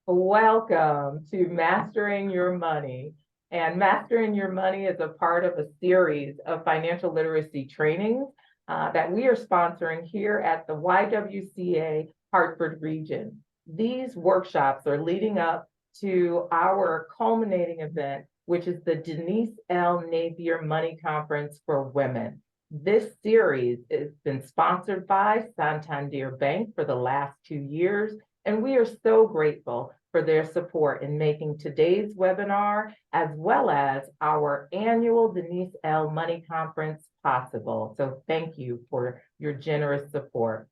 Welcome to Mastering Your Money. And Mastering Your Money is a part of a series of financial literacy trainings that we are sponsoring here at the YWCA Hartford region. These workshops are leading up to our culminating event, which is the Denise L. Napier Money Conference for Women. This series has been sponsored by Santander Bank for the last 2 years, and we are so grateful for their support in making today's webinar, as well as our annual Denise L. Money Conference possible. So thank you for your generous support.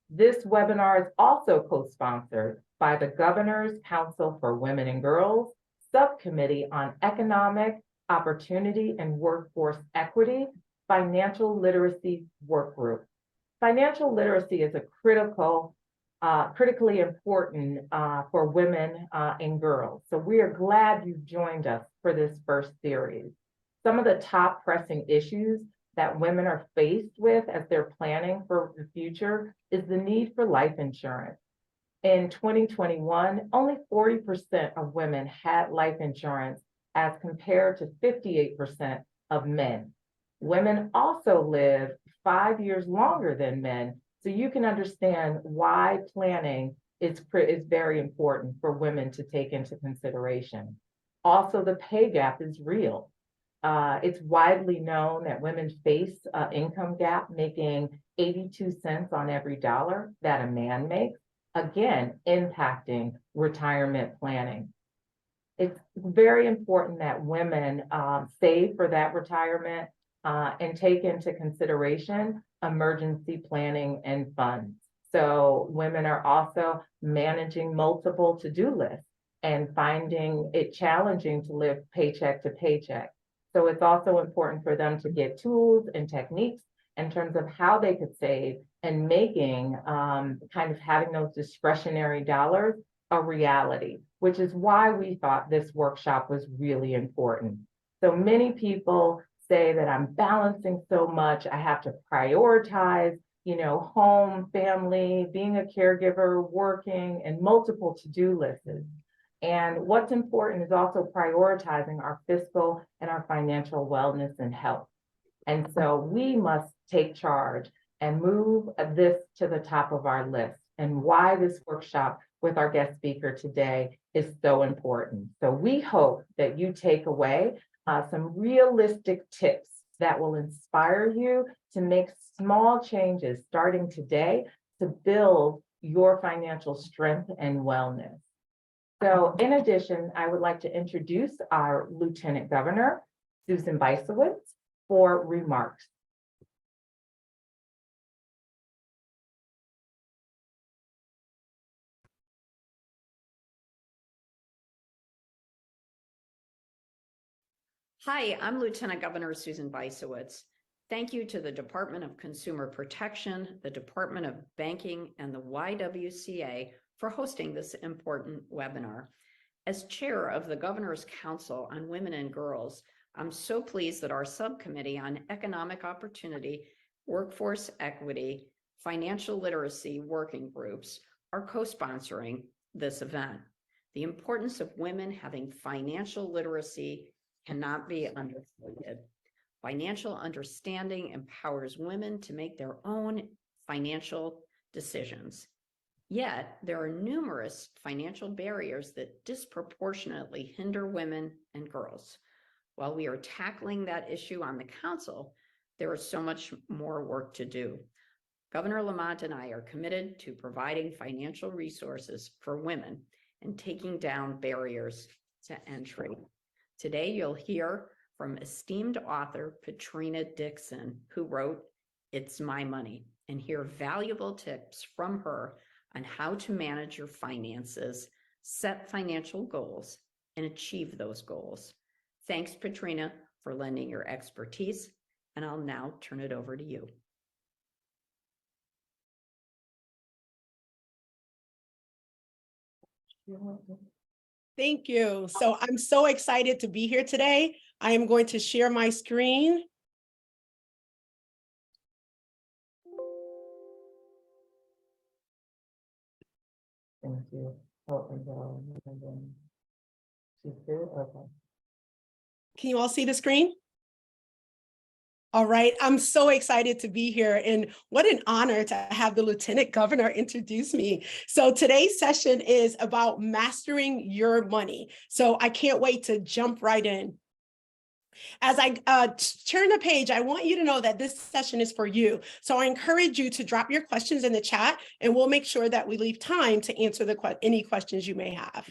This webinar is also co-sponsored by the Governor's Council for Women and Girls, Subcommittee on Economic Opportunity and Workforce Equity, Financial Literacy Work Group. Financial literacy is a critically important for women and girls. So we are glad you joined us for this first series. Some of the top pressing issues that women are faced with as they're planning for the future is the need for life insurance. In 2021, only 40% of women had life insurance as compared to 58% of men. Women also live 5 years longer than men, so you can understand why planning is very important for women to take into consideration. Also, the pay gap is real. It's widely known that women face an income gap, making 82 cents on every dollar that a man makes, again, impacting retirement planning. It's very important that women save for that retirement and take into consideration emergency planning and funds. So women are also managing multiple to-do lists and finding it challenging to live paycheck to paycheck. So it's also important for them to get tools and techniques in terms of how they could save and making kind of having those discretionary dollars a reality, which is why we thought this workshop was really important. So many people say that I'm balancing so much, I have to prioritize, home, family, being a caregiver, working, and multiple to-do lists. And what's important is also prioritizing our fiscal and our financial wellness and health. And so we must take charge and move this to the top of our list, and why this workshop with our guest speaker today is so important. So we hope that you take away some realistic tips that will inspire you to make small changes starting today to build your financial strength and wellness. So in addition, I would like to introduce our Lieutenant Governor, Susan Beisowitz, for remarks. Hi, I'm Lieutenant Governor Susan Beisowitz. Thank you to the Department of Consumer Protection, the Department of Banking, and the YWCA for hosting this important webinar. As chair of the Governor's Council on Women and Girls, I'm so pleased that our subcommittee on economic opportunity, workforce equity, financial literacy working groups are co-sponsoring this event. The importance of women having financial literacy cannot be understated. Financial understanding empowers women to make their own financial decisions. Yet, there are numerous financial barriers that disproportionately hinder women and girls. While we are tackling that issue on the council, there is so much more work to do. Governor Lamont and I are committed to providing financial resources for women and taking down barriers to entry. Today, you'll hear from esteemed author Patrina Dixon, who wrote It's My Money, and hear valuable tips from her on how to manage your finances, set financial goals, and achieve those goals. Thanks, Patrina, for lending your expertise, and I'll now turn it over to you. Thank you. So I'm so excited to be here today. I am going to share my screen. Thank you. Oh, and then she's good, okay. Can you all see the screen? All right, I'm so excited to be here, and what an honor to have the Lieutenant Governor introduce me. So today's session is about mastering your money. So I can't wait to jump right in. As I turn the page, I want you to know that this session is for you. So I encourage you to drop your questions in the chat, and we'll make sure that we leave time to answer any questions you may have.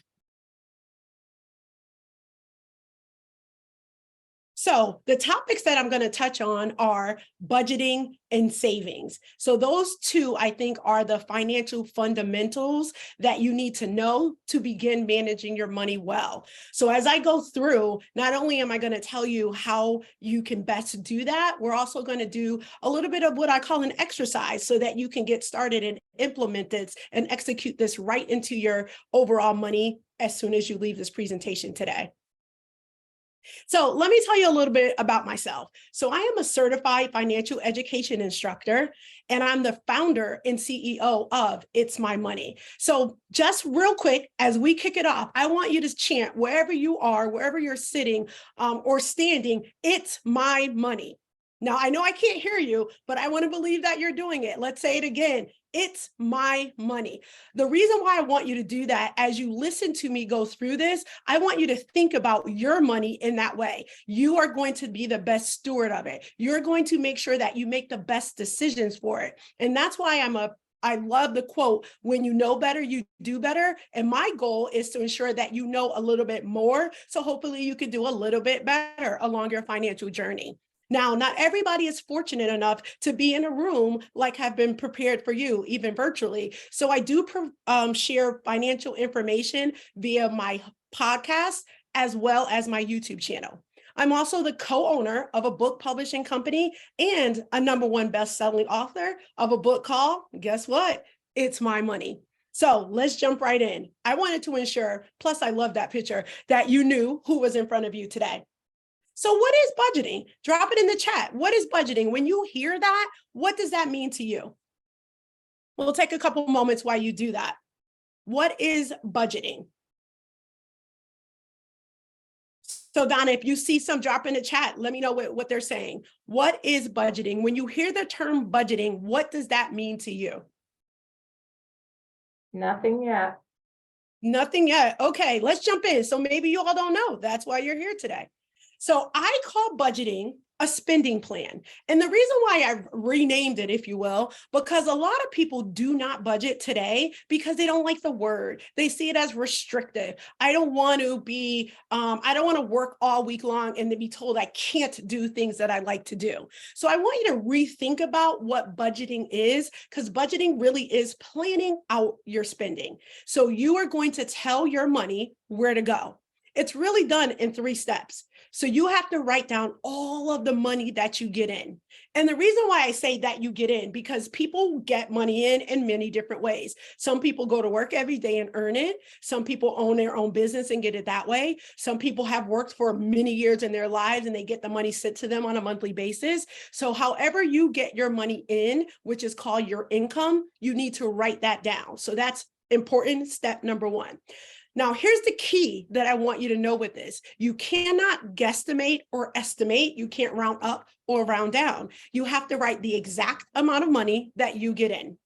So the topics that I'm going to touch on are budgeting and savings. So those two, I think, are the financial fundamentals that you need to know to begin managing your money well. So as I go through, not only am I going to tell you how you can best do that, we're also going to do a little bit of what I call an exercise so that you can get started and implement this and execute this right into your overall money as soon as you leave this presentation today. So let me tell you a little bit about myself. So I am a certified financial education instructor, and I'm the founder and CEO of It's My Money. So just real quick, as we kick it off, I want you to chant wherever you are, wherever you're sitting or standing, it's my money. Now, I know I can't hear you, but I want to believe that you're doing it. Let's say it again. It's my money. The reason why I want you to do that, as you listen to me go through this, I want you to think about your money in that way. You are going to be the best steward of it. You're going to make sure that you make the best decisions for it. And that's why I love the quote, when you know better, you do better. And my goal is to ensure that you know a little bit more. So hopefully you can do a little bit better along your financial journey. Now, not everybody is fortunate enough to be in a room like have been prepared for you, even virtually. So I do share financial information via my podcast as well as my YouTube channel. I'm also the co-owner of a book publishing company and a #1 best-selling author of a book called, guess what? It's My Money. So let's jump right in. I wanted to ensure, plus I love that picture, that you knew who was in front of you today. So what is budgeting? Drop it in the chat. What is budgeting? When you hear that, what does that mean to you? We'll take a couple moments while you do that. What is budgeting? So Donna, if you see some drop in the chat, let me know what they're saying. What is budgeting? When you hear the term budgeting, what does that mean to you? Nothing yet. Nothing yet. Okay, let's jump in. So maybe you all don't know. That's why you're here today. So I call budgeting a spending plan. And the reason why I've renamed it, if you will, because a lot of people do not budget today because they don't like the word. They see it as restrictive. I don't want to work all week long and then be told I can't do things that I like to do. So I want you to rethink about what budgeting is, because budgeting really is planning out your spending. So you are going to tell your money where to go. It's really done in 3 steps. So you have to write down all of the money that you get in. And the reason why I say that you get in, because people get money in many different ways. Some people go to work every day and earn it. Some people own their own business and get it that way. Some people have worked for many years in their lives and they get the money sent to them on a monthly basis. So however you get your money in, which is called your income, you need to write that down. So that's important, step number 1. Now, here's the key that I want you to know with this. You cannot guesstimate or estimate. You can't round up or round down. You have to write the exact amount of money that you get in.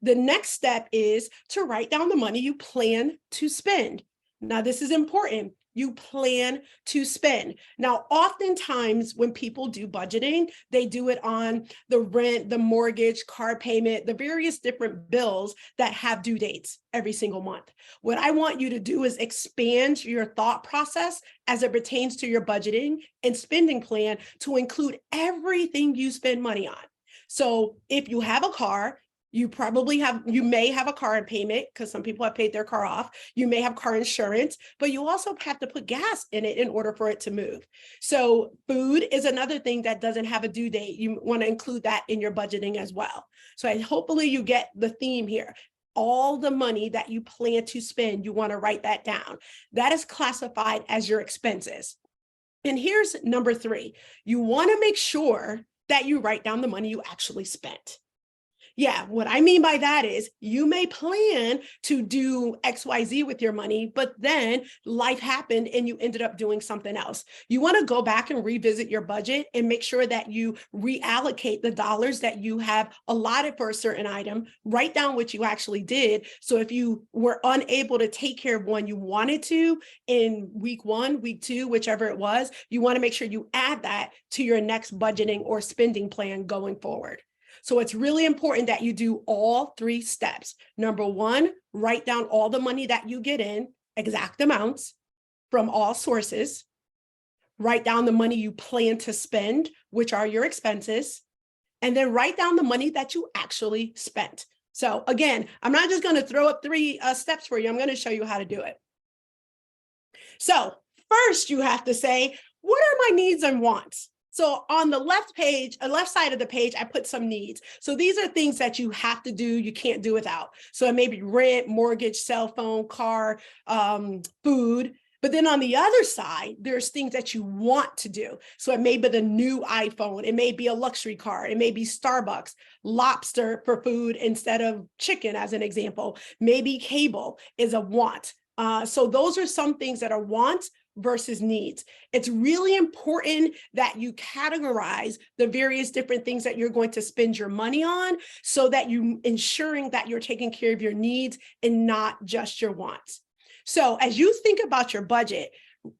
The next step is to write down the money you plan to spend. Now, this is important. You plan to spend. Now, oftentimes when people do budgeting, they do it on the rent, the mortgage, car payment, the various different bills that have due dates every single month. What I want you to do is expand your thought process as it pertains to your budgeting and spending plan to include everything you spend money on. So if you have a car, you may have a car in payment because some people have paid their car off. You may have car insurance, but you also have to put gas in it in order for it to move. So food is another thing that doesn't have a due date. You want to include that in your budgeting as well. So hopefully you get the theme here. All the money that you plan to spend, you want to write that down. That is classified as your expenses. And here's number 3. You want to make sure that you write down the money you actually spent. Yeah, what I mean by that is you may plan to do XYZ with your money, but then life happened and you ended up doing something else. You want to go back and revisit your budget and make sure that you reallocate the dollars that you have allotted for a certain item, write down what you actually did. So if you were unable to take care of one you wanted to in week 1, week 2, whichever it was, you want to make sure you add that to your next budgeting or spending plan going forward. So it's really important that you do all 3 steps. Number 1, write down all the money that you get in, exact amounts from all sources. Write down the money you plan to spend, which are your expenses, and then write down the money that you actually spent. So again, I'm not just going to throw up 3 steps for you. I'm going to show you how to do it. So first, you have to say, what are my needs and wants? So on the left side of the page, I put some needs. So these are things that you have to do, you can't do without. So it may be rent, mortgage, cell phone, car, food. But then on the other side, there's things that you want to do. So it may be the new iPhone, it may be a luxury car, it may be Starbucks, lobster for food instead of chicken, as an example. Maybe cable is a want. So those are some things that are wants versus needs. It's really important that you categorize the various different things that you're going to spend your money on so that you ensuring that you're taking care of your needs and not just your wants. So as you think about your budget,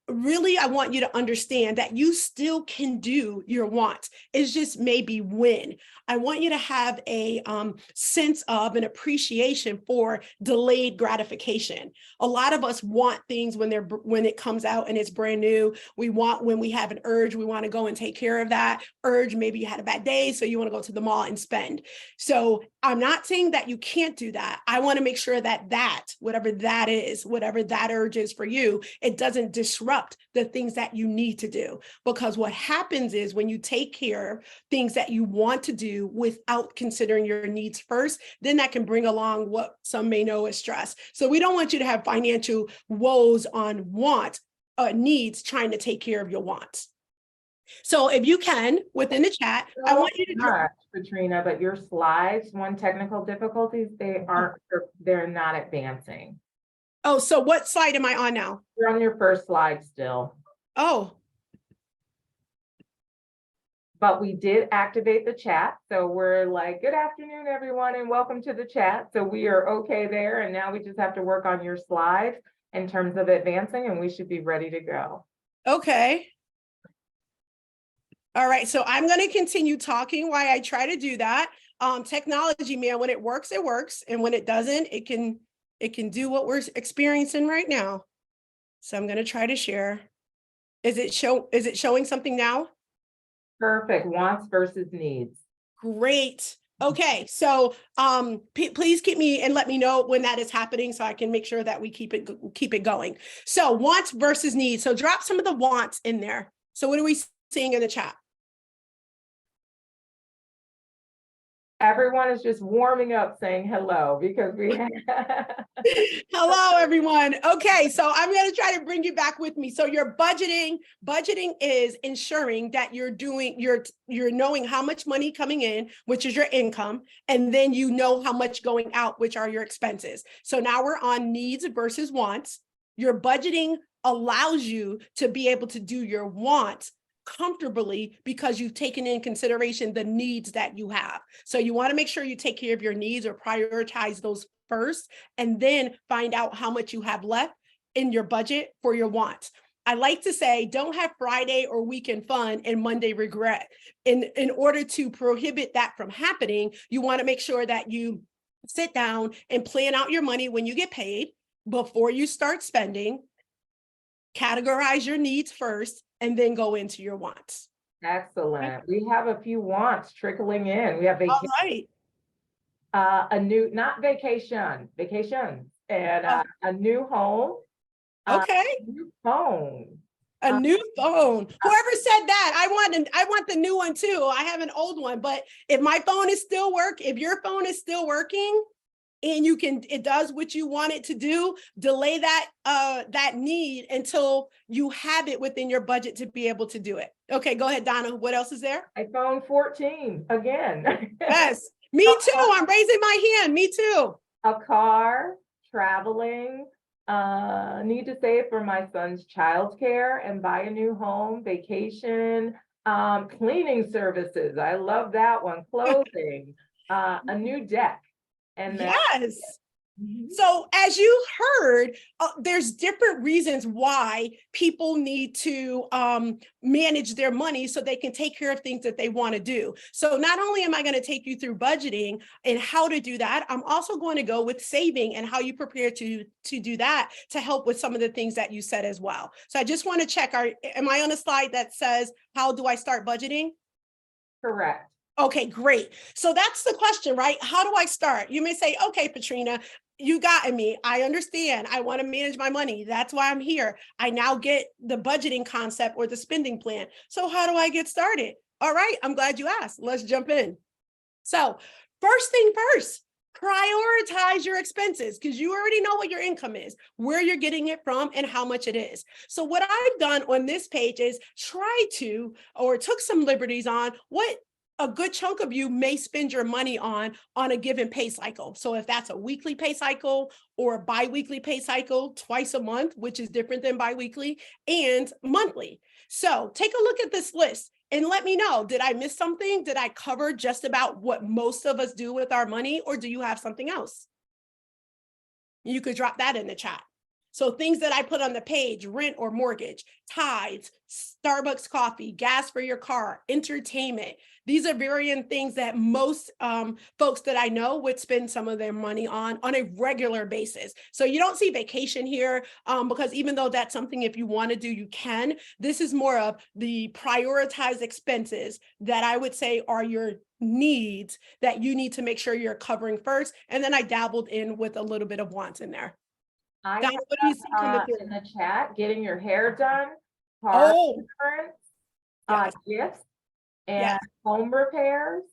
really, I want you to understand that you still can do your wants. It's just maybe when. I want you to have a sense of an appreciation for delayed gratification. A lot of us want things when it comes out and it's brand new. We want, when we have an urge, we want to go and take care of that urge. Maybe you had a bad day, so you want to go to the mall and spend. So I'm not saying that you can't do that. I want to make sure that whatever that is, whatever that urge is for you, it doesn't disrupt the things that you need to do. Because what happens is when you take care of things that you want to do without considering your needs first, then that can bring along what some may know as stress. So we don't want you to have financial woes on needs trying to take care of your wants. So if you can, within the chat, I want you to not, Patrina, but your slides, one technical difficulties, they're not advancing. Oh, so what slide am I on now? You're on your first slide still. Oh. But we did activate the chat. So we're like, good afternoon, everyone, and welcome to the chat. So we are okay there. And now we just have to work on your slides in terms of advancing, and we should be ready to go. Okay. All right. So I'm going to continue talking while I try to do that. Technology, man, when it works, it works. And when it doesn't, it can do what we're experiencing right now. So I'm going to try to share. Is it showing something now? Perfect. Wants versus needs. Great. Okay. So please keep me and let me know when that is happening so I can make sure that we keep it going. So wants versus needs. So drop some of the wants in there. So what are we seeing in the chat? Everyone is just warming up saying hello because we have Hello, everyone. Okay, so I'm going to try to bring you back with me. So your budgeting is ensuring that you're knowing how much money coming in, which is your income, and then you know how much going out, which are your expenses. So now we're on needs versus wants. Your budgeting allows you to be able to do your wants comfortably because you've taken in consideration the needs that you have. So you want to make sure you take care of your needs or prioritize those first, and then find out how much you have left in your budget for your wants. I like to say, don't have Friday or weekend fun and Monday regret. In order to prohibit that from happening, you want to make sure that you sit down and plan out your money when you get paid before you start spending, categorize your needs first, and then go into your wants. excellent. We have a few wants trickling in. We have All right. vacations, and a new home. Okay. A new phone. A new phone. Whoever said that, I want the new one too. I have an old one, but if my phone is still if your phone is still working and it does what you want it to do, delay that need until you have it within your budget to be able to do it. Okay, go ahead, Donna. What else is there? iPhone 14 again. Yes. Me too. I'm raising my hand. Me too. A car, traveling, need to save for my son's childcare and buy a new home, vacation, cleaning services. I love that one. Clothing, a new deck. And that, Yes. So as you heard, there's different reasons why people need to manage their money so they can take care of things that they want to do. So not only am I going to take you through budgeting and how to do that, I'm also going to go with saving and how you prepare to do that to help with some of the things that you said as well. So I just want to check, am I on a slide that says, how do I start budgeting? correct. Okay, great. So that's the question, right? How do I start? You may say, okay, Patrina, you got me. I understand. I want to manage my money. That's why I'm here. I now get the budgeting concept or the spending plan. So how do I get started? All right, I'm glad you asked. Let's jump in. So first thing first, prioritize your expenses because you already know what your income is, where you're getting it from, and how much it is. So what I've done on this page is try to, or took some liberties on what a good chunk of you may spend your money on a given pay cycle. So if that's a weekly pay cycle or a bi-weekly pay cycle, twice a month, which is different than bi-weekly, and monthly. So take a look at this list and let me know, did I miss something? Did I cover just about what most of us do with our money, or do you have something else? You could drop that in the chat. So things that I put on the page, rent or mortgage, tithes, Starbucks coffee, gas for your car, entertainment. These are varying things that most folks that I know would spend some of their money on a regular basis. So you don't see vacation here because even though that's something if you want to do, you can. This is more of the prioritized expenses that I would say are your needs that you need to make sure you're covering first. And then I dabbled in with a little bit of wants in there. I Donna, what do you see coming have through? in the chat, getting your hair done, car Oh, insurance, yes, gifts, and yes. home repairs.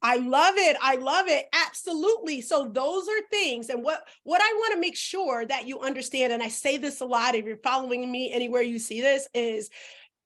I love it. I love it. Absolutely. So those are things. And what I want to make sure that you understand, and I say this a lot, if you're following me anywhere you see this, is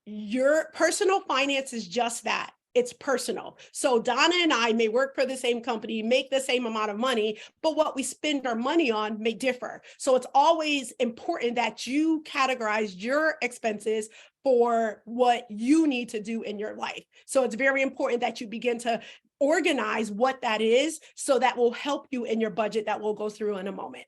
your personal finance is just that. It's personal. So Donna and I may work for the same company, make the same amount of money, but what we spend our money on may differ. So it's always important that you categorize your expenses for what you need to do in your life. So it's very important that you begin to organize what that is, so that will help you in your budget that we'll go through in a moment.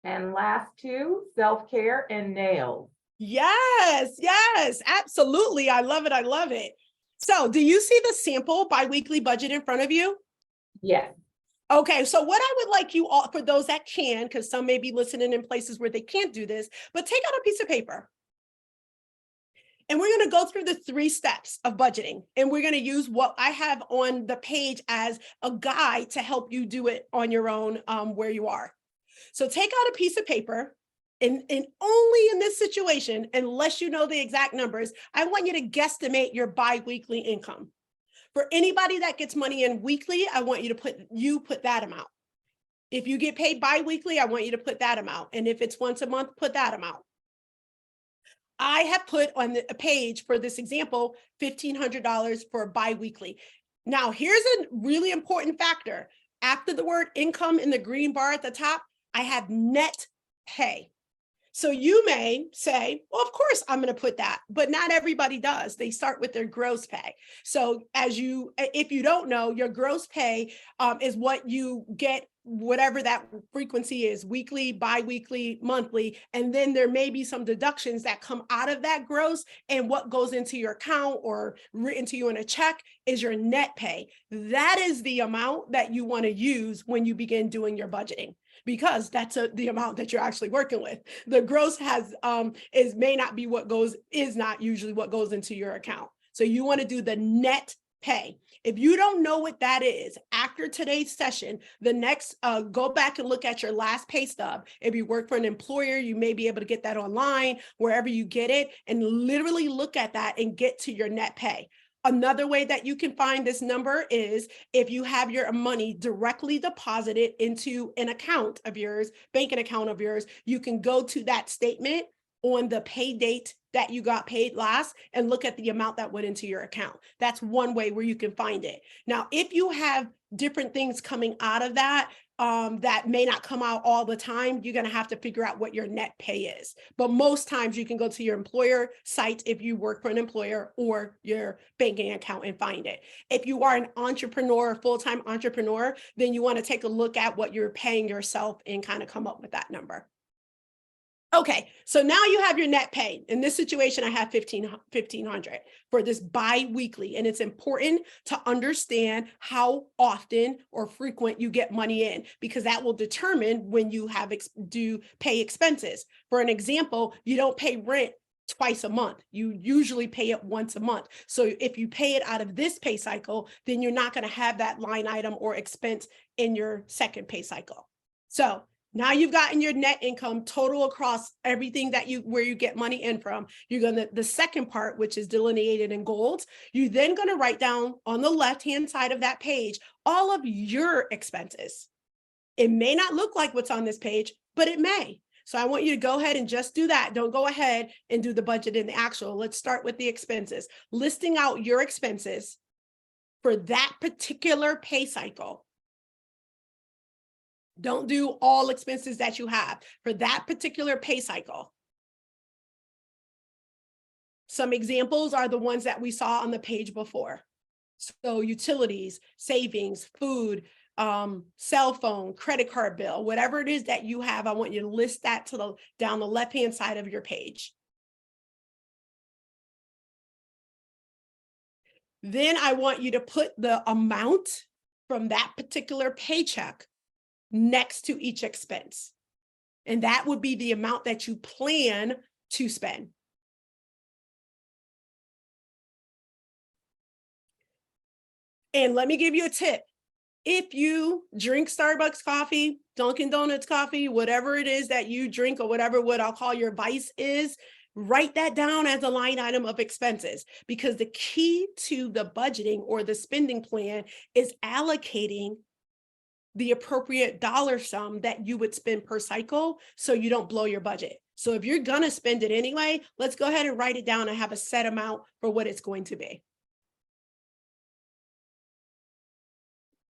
And last two, self-care and nails. Yes, yes, absolutely. I love it. I love it. So do you see the sample biweekly budget in front of you? Yes. Okay, so what I would like you all, for those that can, because some may be listening in places where they can't do this, but take out a piece of paper. And we're going to go through the 3 steps of budgeting. And we're going to use what I have on the page as a guide to help you do it on your own where you are. So take out a piece of paper. And only in this situation, unless you know the exact numbers, I want you to guesstimate your biweekly income. For anybody that gets money in weekly, I want you to put that amount. If you get paid biweekly, I want you to put that amount. And if it's once a month, put that amount. I have put on a page for this example, $1,500 for biweekly. Now, here's a really important factor. After the word income in the green bar at the top, I have net pay. So you may say, well, of course I'm going to put that, but not everybody does. They start with their gross pay. So if you don't know, your gross pay is what you get, whatever that frequency is, weekly, bi-weekly, monthly, and then there may be some deductions that come out of that gross, and what goes into your account or written to you in a check is your net pay. That is the amount that you want to use when you begin doing your budgeting, because that's the amount that you're actually working with. The gross may not be is not usually what goes into your account. So you want to do the net pay. If you don't know what that is, after today's session, the next, go back and look at your last pay stub. If you work for an employer, you may be able to get that online, wherever you get it, and literally look at that and get to your net pay. Another way that you can find this number is if you have your money directly deposited into an account of yours, banking account of yours, you can go to that statement on the pay date that you got paid last and look at the amount that went into your account. That's one way where you can find it. Now, if you have different things coming out of that, that may not come out all the time, you're going to have to figure out what your net pay is. But most times you can go to your employer site if you work for an employer or your banking account and find it. If you are an entrepreneur, full-time entrepreneur, then you want to take a look at what you're paying yourself and kind of come up with that number. Okay, so now you have your net pay. In this situation, I have $1,500 for this bi-weekly, and it's important to understand how often or frequent you get money in, because that will determine when you have do pay expenses. For an example, you don't pay rent twice a month. You usually pay it once a month. So if you pay it out of this pay cycle, then you're not going to have that line item or expense in your second pay cycle. So now you've gotten your net income total across everything that where you get money in from. You're going to, the second part, which is delineated in gold, you're then going to write down on the left-hand side of that page, all of your expenses. It may not look like what's on this page, but it may. So I want you to go ahead and just do that. Don't go ahead and do the budget in the actual. Let's start with the expenses. Listing out your expenses for that particular pay cycle. Don't do all expenses that you have for that particular pay cycle. Some examples are the ones that we saw on the page before. So utilities, savings, food, cell phone, credit card bill, whatever it is that you have, I want you to list that to down the left-hand side of your page. Then I want you to put the amount from that particular paycheck next to each expense. And that would be the amount that you plan to spend. And let me give you a tip. If you drink Starbucks coffee, Dunkin' Donuts coffee, whatever it is that you drink or whatever what I'll call your vice is, write that down as a line item of expenses, because the key to the budgeting or the spending plan is allocating the appropriate dollar sum that you would spend per cycle so you don't blow your budget. So if you're gonna spend it anyway, let's go ahead and write it down and have a set amount for what it's going to be.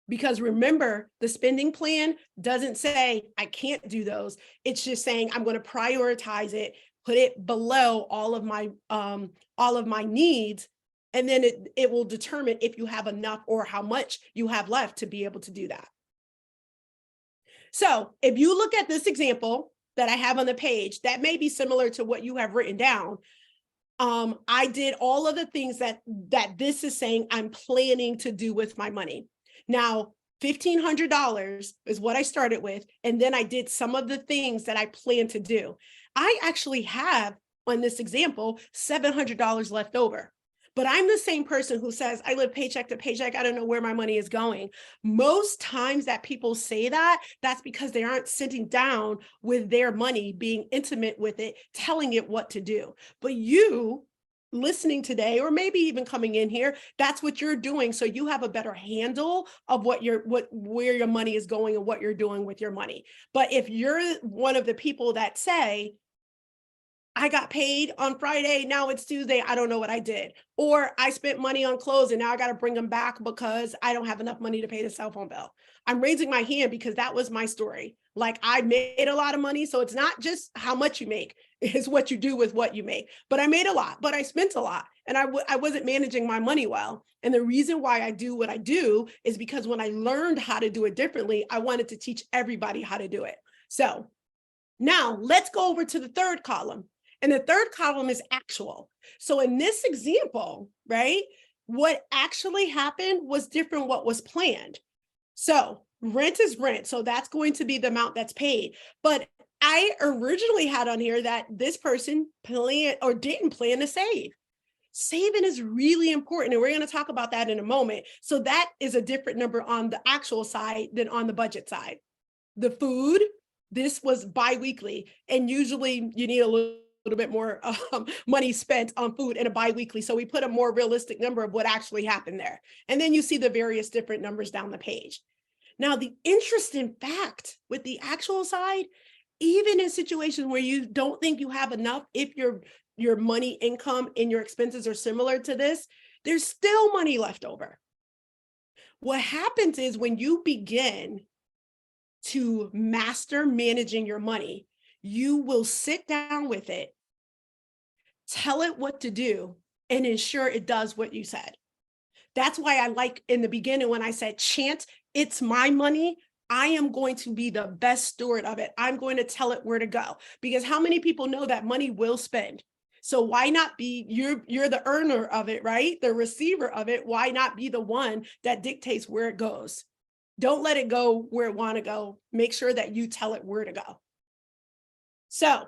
Because remember, the spending plan doesn't say, I can't do those. It's just saying, I'm going to prioritize it, put it below all of my needs. And then it will determine if you have enough or how much you have left to be able to do that. So if you look at this example that I have on the page, that may be similar to what you have written down. I did all of the things that this is saying I'm planning to do with my money. Now, $1,500 is what I started with, and then I did some of the things that I plan to do. I actually have, on this example, $700 left over. But I'm the same person who says, I live paycheck to paycheck. I don't know where my money is going. Most times that people say that, that's because they aren't sitting down with their money, being intimate with it, telling it what to do. But you listening today, or maybe even coming in here, that's what you're doing. So you have a better handle of where your money is going and what you're doing with your money. But if you're one of the people that say, I got paid on Friday, now it's Tuesday, I don't know what I did. Or I spent money on clothes and now I got to bring them back because I don't have enough money to pay the cell phone bill. I'm raising my hand because that was my story. Like, I made a lot of money. So it's not just how much you make, it's what you do with what you make. But I made a lot, but I spent a lot, and I wasn't managing my money well. And the reason why I do what I do is because when I learned how to do it differently, I wanted to teach everybody how to do it. So now let's go over to the third column. And the third column is actual. So in this example, right, what actually happened was different what was planned. So rent is rent. So that's going to be the amount that's paid. But I originally had on here that this person planned or didn't plan to save. Saving is really important. And we're going to talk about that in a moment. So that is a different number on the actual side than on the budget side. The food, this was bi-weekly. And usually you need a little bit more money spent on food in a bi-weekly. So we put a more realistic number of what actually happened there. And then you see the various different numbers down the page. Now, the interesting fact with the actual side even in situations where you don't think you have enough, if your money income and your expenses are similar to this, there's still money left over. What happens is when you begin to master managing your money, you will sit down with it, tell it what to do, and ensure it does what you said. That's why I like in the beginning when I said, chant, it's my money. I am going to be the best steward of it. I'm going to tell it where to go, because how many people know that money will spend? So why not be, you're the earner of it, right? The receiver of it. Why not be the one that dictates where it goes? Don't let it go where it want to go. Make sure that you tell it where to go. So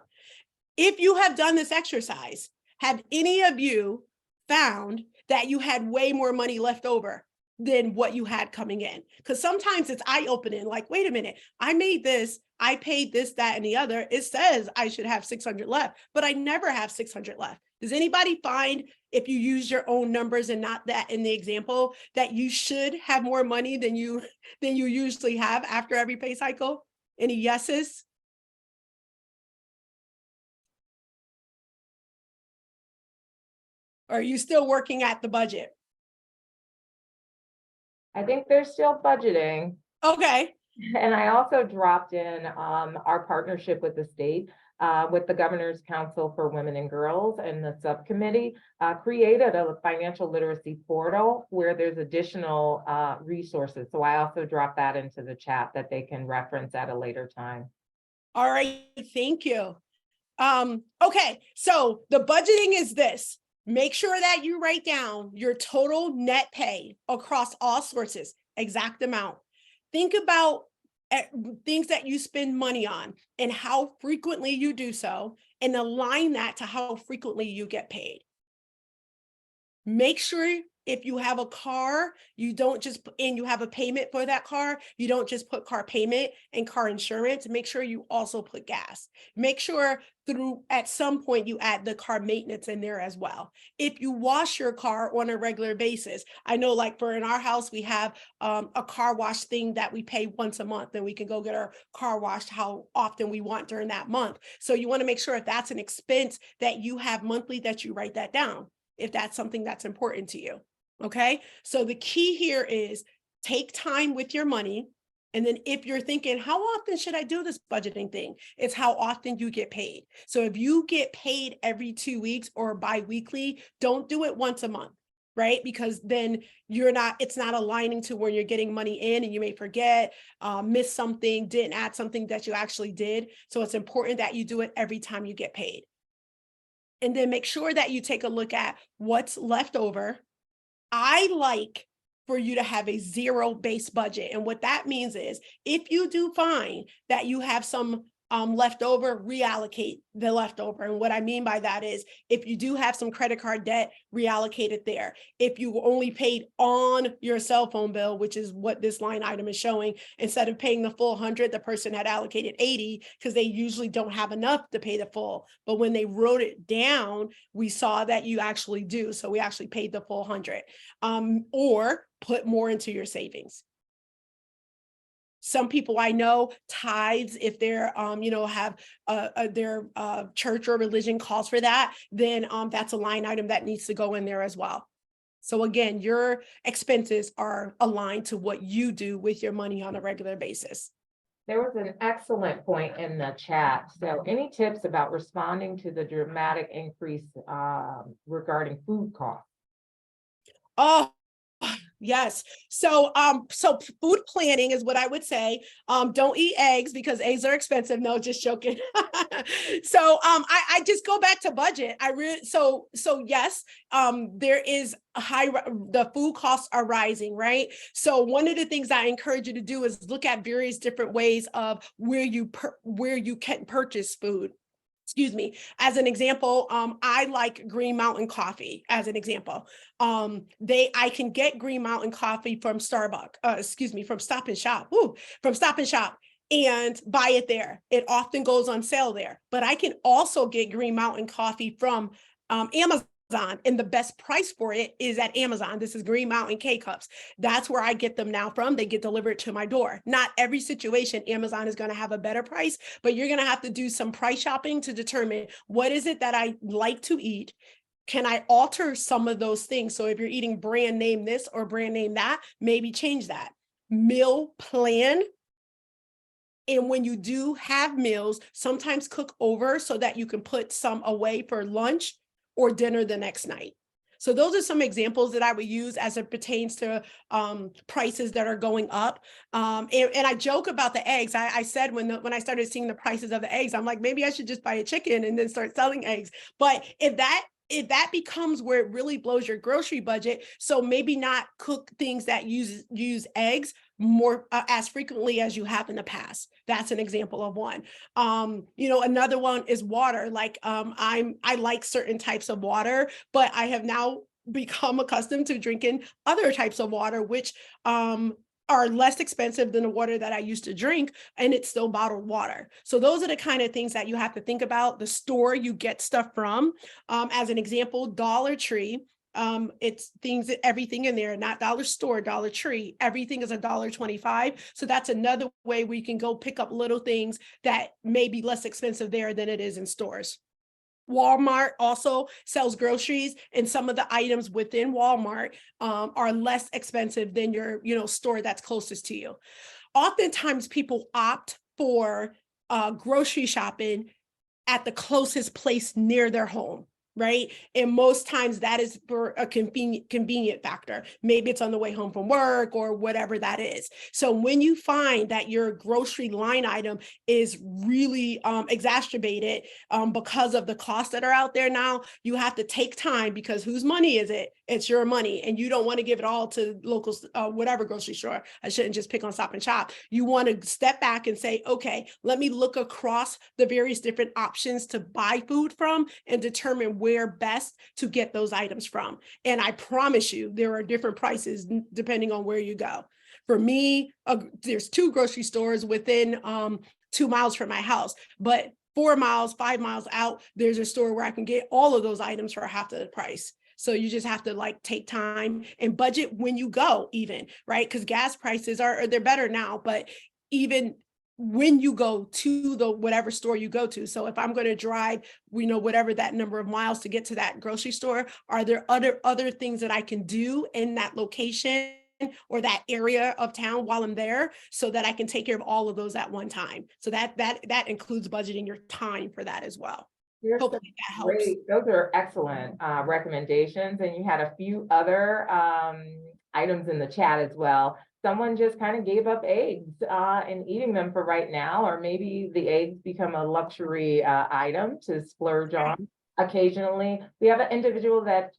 if you have done this exercise, have any of you found that you had way more money left over than what you had coming in? Because sometimes it's eye-opening, like, wait a minute, I made this, I paid this, that, and the other. It says I should have 600 left, but I never have 600 left. Does anybody find, if you use your own numbers and not that in the example, that you should have more money than you usually have after every pay cycle? Any yeses? Or are you still working at the budget? I think they're still budgeting. Okay. And I also dropped in our partnership with the state, with the Governor's Council for Women and Girls, and the subcommittee created a financial literacy portal where there's additional resources. So I also dropped that into the chat that they can reference at a later time. All right, thank you. Okay, so the budgeting is this. Make sure that you write down your total net pay across all sources, exact amount. Think about things that you spend money on and how frequently you do so, and align that to how frequently you get paid. Make sure if you have a car, you don't just, and you have a payment for that car, you don't just put car payment and car insurance. Make sure you also put gas. Make sure at some point you add the car maintenance in there as well. If you wash your car on a regular basis, I know like in our house, we have a car wash thing that we pay once a month, and we can go get our car washed how often we want during that month. So you want to make sure if that's an expense that you have monthly, that you write that down, if that's something that's important to you. Okay, so the key here is take time with your money. And then if you're thinking, how often should I do this budgeting thing? It's how often you get paid. So if you get paid every 2 weeks or bi-weekly, don't do it once a month, right? Because then it's not aligning to where you're getting money in, and you may forget, miss something, didn't add something that you actually did. So it's important that you do it every time you get paid. And then make sure that you take a look at what's left over. I like for you to have a zero-based budget. And what that means is if you do find that you have some leftover, reallocate the leftover. And what I mean by that is if you do have some credit card debt, reallocate it there. If you only paid on your cell phone bill, which is what this line item is showing, instead of paying the full 100, the person had allocated 80 because they usually don't have enough to pay the full. But when they wrote it down, we saw that you actually do. So we actually paid the full 100, or put more into your savings. Some people I know tithes, if they're, have their church or religion calls for that, then that's a line item that needs to go in there as well. So again, your expenses are aligned to what you do with your money on a regular basis. There was an excellent point in the chat. So any tips about responding to the dramatic increase regarding food costs? Oh, yes. So food planning is what I would say. Don't eat eggs because eggs are expensive. No, just joking. So I just go back to budget. So yes, there is the food costs are rising, right? So one of the things I encourage you to do is look at various different ways of where you can purchase food. Excuse me. As an example, I like Green Mountain coffee. As an example, I can get Green Mountain coffee from Starbucks. From Stop and Shop. From Stop and Shop, and buy it there. It often goes on sale there. But I can also get Green Mountain coffee from Amazon. and the best price for it is at Amazon. This is Green Mountain K-Cups. That's where I get them now from. They get delivered to my door. Not every situation Amazon is going to have a better price, but you're going to have to do some price shopping to determine what is it that I like to eat. Can I alter some of those things? So if you're eating brand name this or brand name that, maybe change that. Meal plan. And when you do have meals, sometimes cook over so that you can put some away for lunch or dinner the next night. So those are some examples that I would use as it pertains to prices that are going up. And I joke about the eggs. I said when I started seeing the prices of the eggs, I'm like, maybe I should just buy a chicken and then start selling eggs. But if that becomes where it really blows your grocery budget, so maybe not cook things that use eggs more as frequently as you have in the past. That's an example of one. Another one is water. Like I like certain types of water, but I have now become accustomed to drinking other types of water, which are less expensive than the water that I used to drink, and it's still bottled water. So those are the kind of things that you have to think about. The store you get stuff from, as an example, Dollar Tree. It's everything in there, not Dollar Store, Dollar Tree. Everything is $1.25. So that's another way we can go pick up little things that may be less expensive there than it is in stores. Walmart also sells groceries, and some of the items within Walmart are less expensive than your store that's closest to you. Oftentimes people opt for grocery shopping at the closest place near their home. Right. And most times that is for a convenient factor. Maybe it's on the way home from work or whatever that is. So when you find that your grocery line item is really exacerbated because of the costs that are out there now, you have to take time, because whose money is it? It's your money. And you don't want to give it all to local, whatever grocery store. I shouldn't just pick on Stop and Shop. You want to step back and say, okay, let me look across the various different options to buy food from and determine where best to get those items from. And I promise you, there are different prices depending on where you go. For me, there's 2 grocery stores within 2 miles from my house, but 4 miles, 5 miles out, there's a store where I can get all of those items for half the price. So you just have to take time and budget when you go, even, right? Because gas prices they're better now, but even when you go to the whatever store you go to. So if I'm going to drive, whatever that number of miles to get to that grocery store, are there other things that I can do in that location or that area of town while I'm there, so that I can take care of all of those at one time? So that includes budgeting your time for that as well. Hopefully that helps. Great. Those are excellent recommendations. And you had a few other items in the chat as well. Someone just kind of gave up eggs and eating them for right now, or maybe the eggs become a luxury item to splurge on occasionally. We have an individual that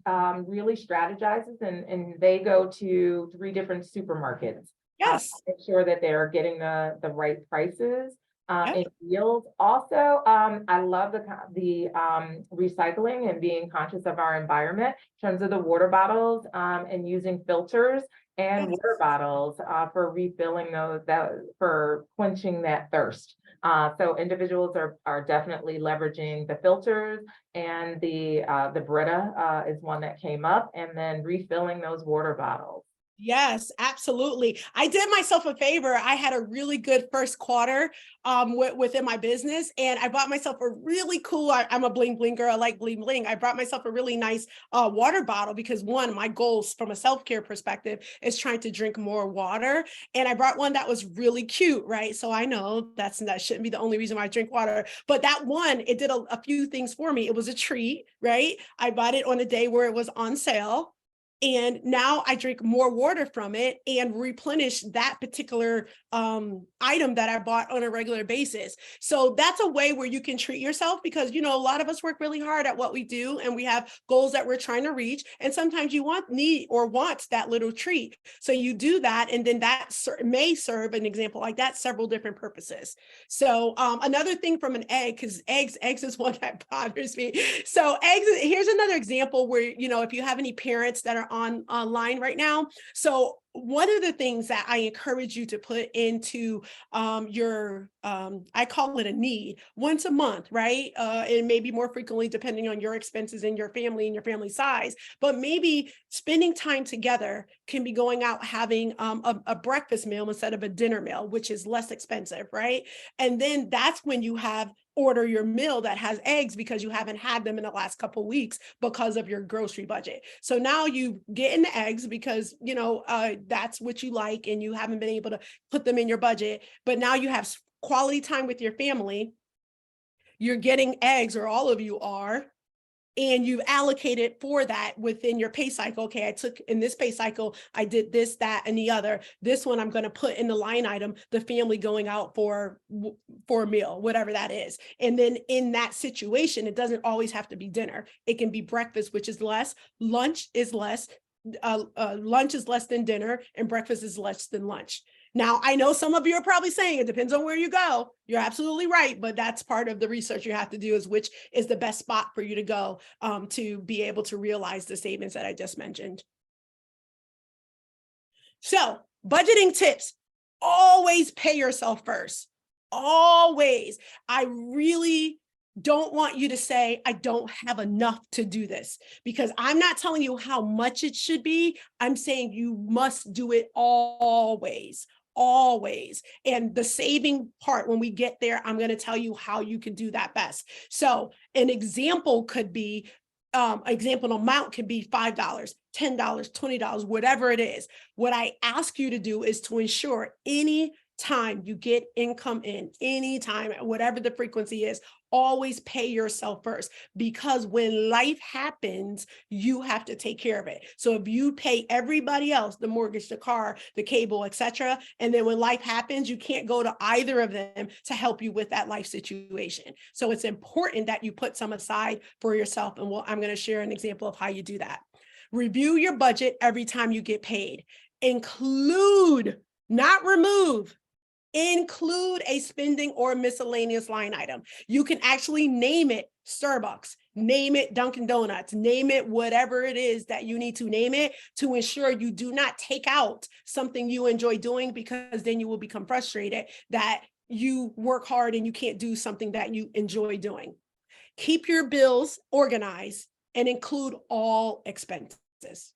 really strategizes, and they go to 3 different supermarkets. Yes. Make sure that they're getting the right prices and deals. Also, I love the recycling and being conscious of our environment in terms of the water bottles and using filters and water bottles for refilling those, for quenching that thirst. So individuals are definitely leveraging the filters, and the Brita is one that came up, and then refilling those water bottles. Yes, absolutely. I did myself a favor. I had a really good first quarter within my business, and I bought myself a really cool, I'm a bling bling girl, I like bling bling. I brought myself a really nice water bottle, because one of my goals from a self-care perspective is trying to drink more water. And I brought one that was really cute, right? So I know that shouldn't be the only reason why I drink water, but that one, it did a few things for me. It was a treat, right? I bought it on a day where it was on sale. And now I drink more water from it and replenish that particular item that I bought on a regular basis. So that's a way where you can treat yourself, because, a lot of us work really hard at what we do, and we have goals that we're trying to reach. And sometimes you want that little treat. So you do that, and then that may serve, an example like that, several different purposes. So another thing from an egg, because eggs is one that bothers me. So eggs, here's another example where, if you have any parents that are online right now. So one of the things that I encourage you to put into your, I call it a need, once a month, right? And maybe more frequently, depending on your expenses and your family size, but maybe spending time together can be going out having a breakfast meal instead of a dinner meal, which is less expensive, right? And then that's when you order your meal that has eggs because you haven't had them in the last couple of weeks because of your grocery budget. So now you get in the eggs because, that's what you like and you haven't been able to put them in your budget. But now you have quality time with your family. You're getting eggs, or all of you are, and you've allocated for that within your pay cycle. Okay, I took in this pay cycle, I did this, that, and the other. This one I'm going to put in the line item, the family going out for a meal, whatever that is. And then in that situation, it doesn't always have to be dinner. It can be breakfast, which is less. Lunch is less. Lunch is less than dinner, and breakfast is less than lunch. Now, I know some of you are probably saying it depends on where you go. You're absolutely right, but that's part of the research you have to do, is which is the best spot for you to go to be able to realize the savings that I just mentioned. So, budgeting tips: always pay yourself first. Always. I really don't want you to say, I don't have enough to do this, because I'm not telling you how much it should be. I'm saying you must do it always. Always. And the saving part, when we get there, I'm going to tell you how you can do that best. So an example could be, example amount could be $5, $10, $20, whatever it is. What I ask you to do is to ensure any time you get income in, anytime, whatever the frequency is, always pay yourself first, because when life happens, you have to take care of it. So if you pay everybody else, the mortgage, the car, the cable, etc., and then when life happens, you can't go to either of them to help you with that life situation. So it's important that you put some aside for yourself. And I'm going to share an example of how you do that. Review your budget every time you get paid. Include, not remove, include a spending or miscellaneous line item. You can actually name it Starbucks, name it Dunkin' Donuts, name it whatever it is that you need to name it, to ensure you do not take out something you enjoy doing, because then you will become frustrated that you work hard and you can't do something that you enjoy doing. Keep your bills organized and include all expenses.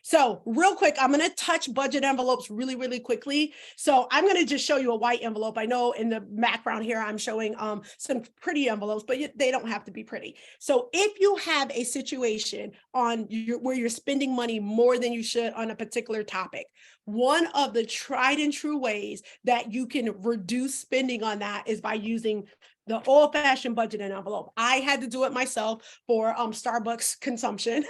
So real quick, I'm going to touch budget envelopes really, really quickly. So I'm going to just show you a white envelope. I know in the background here, I'm showing some pretty envelopes, but they don't have to be pretty. So if you have a situation where you're spending money more than you should on a particular topic, one of the tried and true ways that you can reduce spending on that is by using the old-fashioned budgeting envelope. I had to do it myself for Starbucks consumption.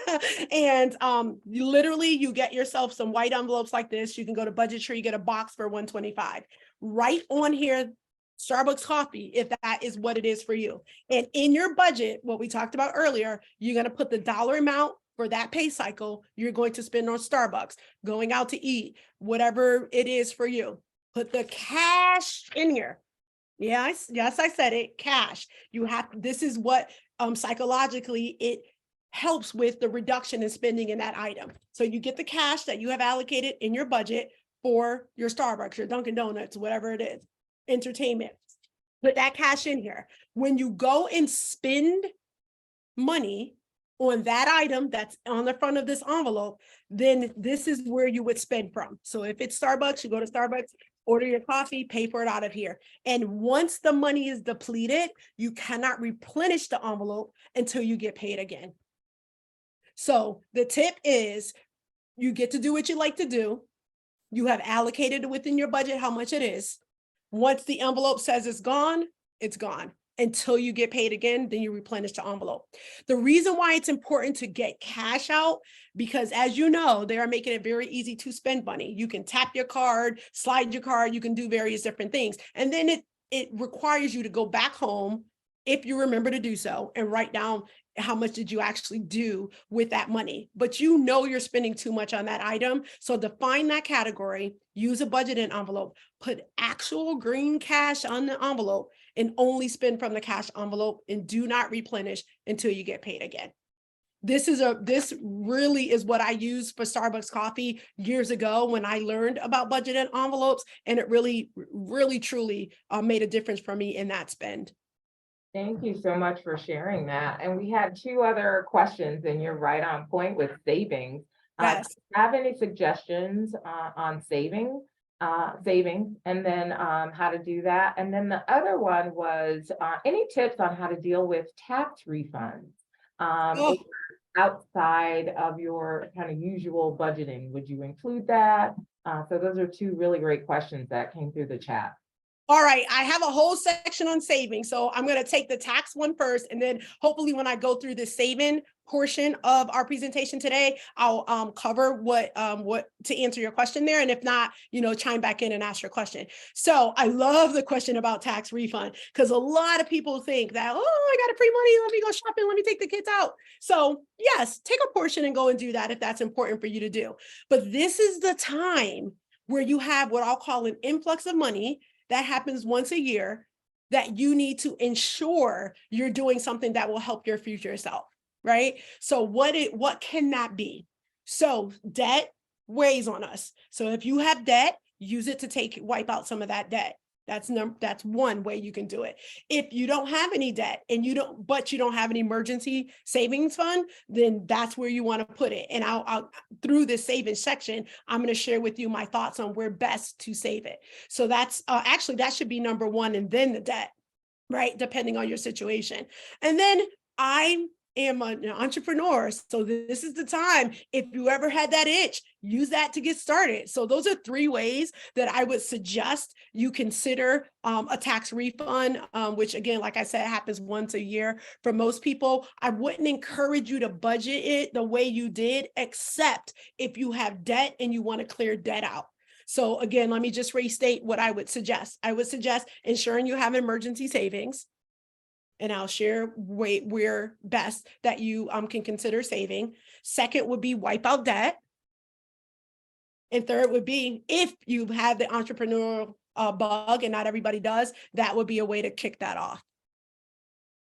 And you get yourself some white envelopes like this. You can go to Budgettree, get a box for $125. Write on here Starbucks coffee, if that is what it is for you. And in your budget, what we talked about earlier, you're going to put the dollar amount for that pay cycle you're going to spend on Starbucks, going out to eat, whatever it is for you. Put the cash in here. Yes, I said it, cash. This is what psychologically it helps with the reduction in spending in that item. So you get the cash that you have allocated in your budget for your Starbucks, your Dunkin' Donuts, whatever it is, entertainment. Put that cash in here. When you go and spend money on that item that's on the front of this envelope, then this is where you would spend from. So if it's Starbucks, you go to Starbucks, order your coffee, pay for it out of here. And once the money is depleted, you cannot replenish the envelope until you get paid again. So the tip is, you get to do what you like to do. You have allocated within your budget how much it is. Once the envelope says it's gone, it's gone. Until you get paid again, then you replenish the envelope. The reason why it's important to get cash out, because as you know, they are making it very easy to spend money. You can tap your card, slide your card, you can do various different things. And then it requires you to go back home, if you remember to do so, and write down how much did you actually do with that money. But you know you're spending too much on that item. So define that category, use a budgeting envelope, put actual green cash on the envelope, and only spend from the cash envelope, and do not replenish until you get paid again. This really is what I used for Starbucks coffee years ago when I learned about budgeted envelopes, and it really, really, truly made a difference for me in that spend. Thank you so much for sharing that. And we had two other questions, and you're right on point with savings. Yes. Do you have any suggestions on savings, and then how to do that? And then the other one was any tips on how to deal with tax refunds Oh, outside of your kind of usual budgeting? Would you include that? So those are two really great questions that came through the chat. all right. I have a whole section on saving. So I'm going to take the tax one first. And then hopefully when I go through the saving portion of our presentation today, I'll cover what to answer your question there. And if not, chime back in and ask your question. So I love the question about tax refund, because a lot of people think that, oh, I got a free money. Let me go shopping. Let me take the kids out. So yes, take a portion and go and do that if that's important for you to do. But this is the time where you have what I'll call an influx of money that happens once a year, that you need to ensure you're doing something that will help your future self, right? So what can that be? So debt weighs on us. So if you have debt, use it to wipe out some of that debt. That's one way you can do it. If you don't have any debt and you don't have an emergency savings fund, then that's where you want to put it. And I'll through this savings section, I'm going to share with you my thoughts on where best to save it. So that's actually, that should be number one, and then the debt, right? Depending on your situation. And then I am an entrepreneur. So this is the time. If you ever had that itch, use that to get started. So those are three ways that I would suggest you consider a tax refund, which again, like I said, happens once a year for most people. I wouldn't encourage you to budget it the way you did, except if you have debt and you want to clear debt out. So again, let me just restate what I would suggest. I would suggest ensuring you have emergency savings. And I'll share where best that you can consider saving. Second would be wipe out debt. And third would be, if you have the entrepreneurial bug, and not everybody does, that would be a way to kick that off.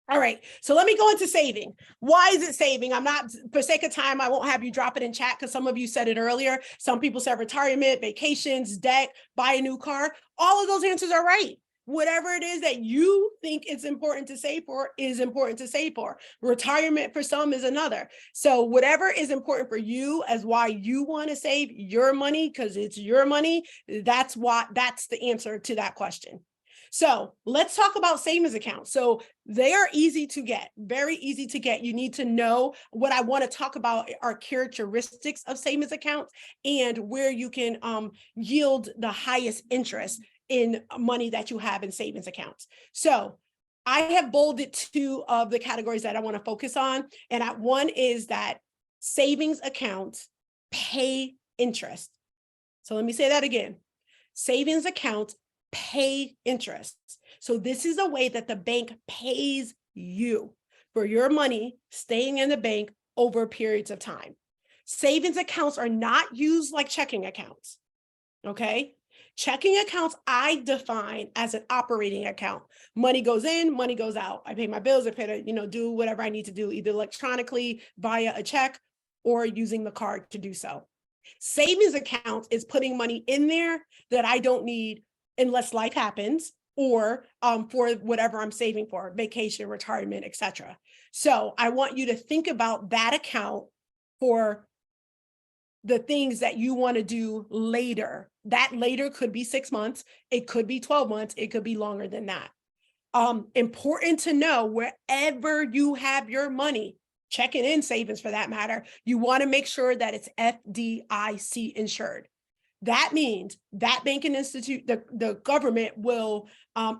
All right, so let me go into saving. Why is it saving? I'm not, for sake of time, I won't have you drop it in chat because some of you said it earlier. Some people said retirement, vacations, debt, buy a new car. All of those answers are right. Whatever it is that you think it's important to save for is important to save for. Retirement for some is another. So whatever is important for you as why you want to save your money, because it's your money, that's the answer to that question. So let's talk about savings accounts. So they are easy to get, very easy to get. You need to know what I want to talk about are characteristics of savings accounts and where you can yield the highest interest in money that you have in savings accounts. So I have bolded two of the categories that I want to focus on. And one is that savings accounts pay interest. So let me say that again. Savings accounts pay interest. So this is a way that the bank pays you for your money staying in the bank over periods of time. Savings accounts are not used like checking accounts. Okay. Checking accounts, I define as an operating account. Money goes in, money goes out. I pay my bills, I pay to, do whatever I need to do, either electronically via a check or using the card to do so. Savings accounts is putting money in there that I don't need unless life happens, or for whatever I'm saving for, vacation, retirement, etc. So I want you to think about that account for the things that you want to do later. That later could be 6 months, it could be 12 months, it could be longer than that. Important to know, wherever you have your money, checking in savings for that matter, you want to make sure that it's FDIC insured. That means that banking institute, the government will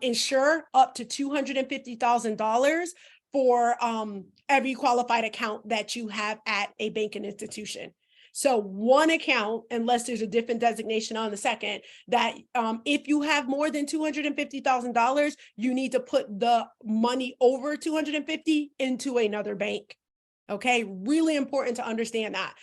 insure up to $250,000 for every qualified account that you have at a banking institution. So one account, unless there's a different designation on the second, that if you have more than $250,000, you need to put the money over $250,000 into another bank. Okay, really important to understand that.